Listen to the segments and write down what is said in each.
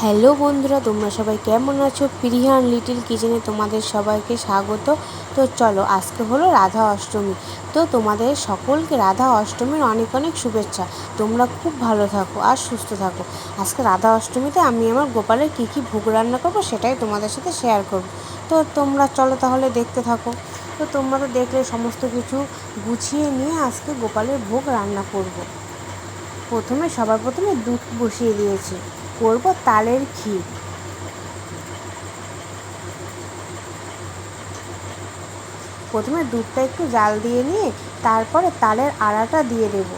Hello বন্ধুরা, তোমরা সবাই কেমন আছো? প্রিয়ান লিটল কিচেনে তোমাদের সবাইকে স্বাগত। তো চলো, আজকে হলো রাধা অষ্টমী। তো তোমাদের সকলকে রাধা অষ্টমীর অনেক অনেক শুভেচ্ছা। তোমরা খুব ভালো থাকো আর সুস্থ থাকো। আজকে রাধা অষ্টমীতে আমি আমার গোপালের কী কী ভোগ রান্না করবো সেটাই তোমাদের সাথে শেয়ার করবো। তো তোমরা চলো তাহলে দেখতে থাকো। তো তোমরা তো দেখলে সমস্ত কিছু গুছিয়ে নিয়ে আজকে গোপালের ভোগ রান্না করবো। সবার প্রথমে দুধ বসিয়ে দিয়েছি, করব তালের ক্ষীর। প্রথমে দুধটা একটু জাল দিয়ে নিয়ে তারপরে তালের আড়াটা দিয়ে দেব।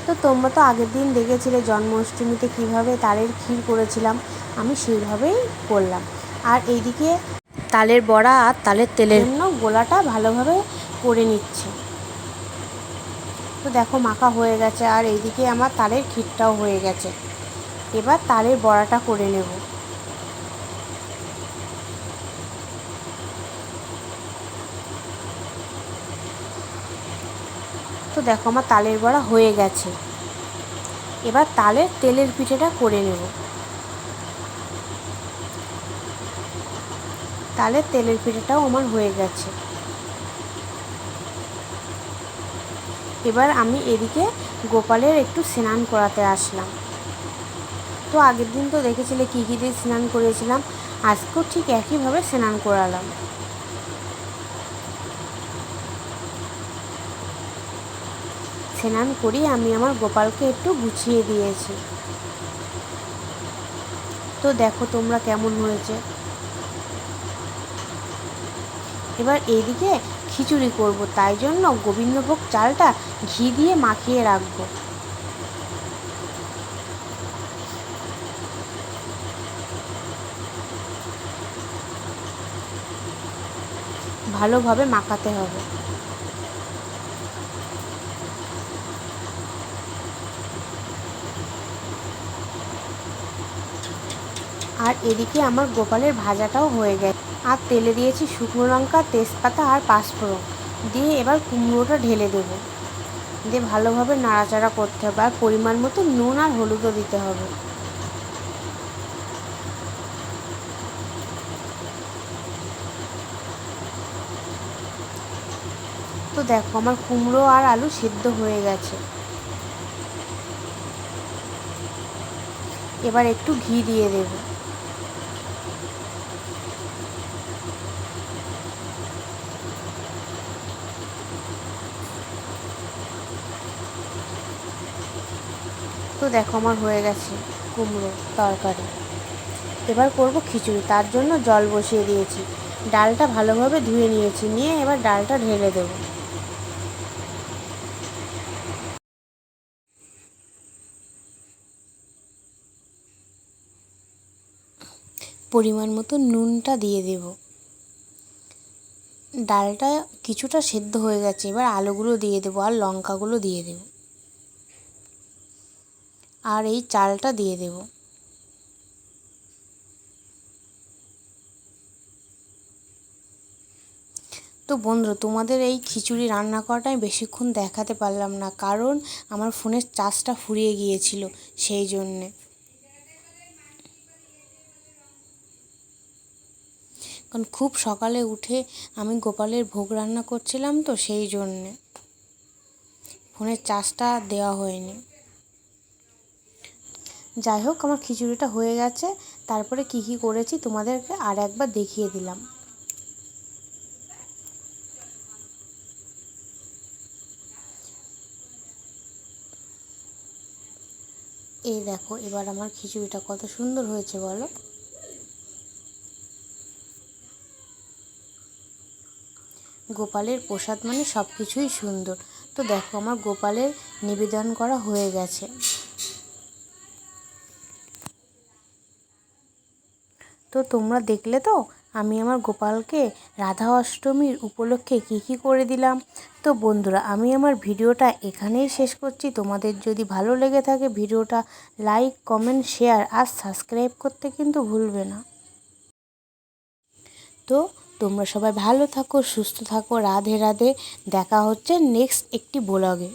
তো তোমরা তো আগের দিন দেখেছিলে জন্মাষ্টমীতে কিভাবে তালের ক্ষীর করেছিলাম, আমি সেইভাবেই করলাম। আর এইদিকে তালের বড়া আর তালের তেলের জন্য গোলাটা ভালোভাবে করে নিচ্ছে। তো দেখো মাখা হয়ে গেছে, আর এইদিকে আমার তালের ক্ষীরটাও হয়ে গেছে। এবার তালের বড়াটা করে নেব। তো দেখো আমার তালের বড়া হয়ে গেছে। এবার তালের তেলের পিঠেটা করে নেব। তালের তেলের পিঠেটাও আমার হয়ে গেছে। এবার আমি এদিকে গোপালের একটু স্নান করাতে আসলাম। তো আগের দিন তো দেখেছিলে কী কী দিয়ে স্নান করেছিলাম, আজকেও ঠিক একইভাবে স্নান করালাম। স্নান করিয়ে আমি আমার গোপালকে একটু গুছিয়ে দিয়েছি। তো দেখো তোমরা কেমন হয়েছে। এবার এইদিকে খিচুড়ি করব, তাই জন্য গোবিন্দভোগ চালটা ঘি দিয়ে মাখিয়ে রাখবো। ভালোভাবে মাখাতে হবে। আর এদিকে আমার গোপালের ভাজাটাও হয়ে গেছে। আর তেলে দিয়েছি শুকনো লঙ্কা, তেজপাতা আর পাঁচফোড়ন দিয়ে এবার কুমড়োটা ঢেলে দেবো। দিয়ে ভালোভাবে নাড়াচাড়া করতে হবে, আর পরিমাণ মতো নুন আর হলুদও দিতে হবে। তো দেখো আমার কুমড়ো আর আলু সেদ্ধ হয়ে গেছে। এবার একটু ঘি দিয়ে দেব। তো দেখো আমার হয়ে গেছে কুমড়ো তরকারি। এবার করব খিচুড়ি, তার জন্য জল বসিয়ে দিয়েছি। ডালটা ভালোভাবে ধুয়ে নিয়েছি, নিয়ে এবার ডালটা ঢেলে দেবো। পরিমাণ মতো নুনটা দিয়ে দেব। ডালটা কিছুটা সেদ্ধ হয়ে গেছে, এবার আলুগুলো দিয়ে দেবো আর লঙ্কাগুলো দিয়ে দেব, আর এই চালটা দিয়ে দেব। তো বন্ধুরা, তোমাদের এই খিচুড়ি রান্না করাটা আমি বেশিক্ষণ দেখাতে পারলাম না, কারণ আমার ফোনের চার্জটা ফুরিয়ে গিয়েছিল, সেই জন্যে। কারণ খুব সকালে উঠে আমি গোপালের ভোগ রান্না করছিলাম, তো সেই জন্যে ফোনের চার্জটা দেওয়া হয়নি। যাই হোক, আমার খিচুড়িটা হয়ে গেছে। তারপরে কি কি করেছি তোমাদেরকে আর একবার দেখিয়ে দিলাম। এই দেখো এবার আমার খিচুড়িটা কত সুন্দর হয়েছে বলো। গোপালের প্রসাদ মানে সব কিছুই সুন্দর। তো দেখো আমার গোপালের নিবেদন করা হয়ে গেছে। তো তোমরা দেখলে তো আমি আমার গোপালকে রাধা অষ্টমীর উপলক্ষে কী কী করে দিলাম। তো বন্ধুরা, আমি আমার ভিডিওটা এখানেই শেষ করছি। তোমাদের যদি ভালো লেগে থাকে ভিডিওটা লাইক, কমেন্ট, শেয়ার আর সাবস্ক্রাইব করতে কিন্তু ভুলবে না। তো তোমরা সবাই ভালো থাকো, সুস্থ থাকো। রাধে রাধে। দেখা হচ্ছে নেক্সট একটি ব্লগে।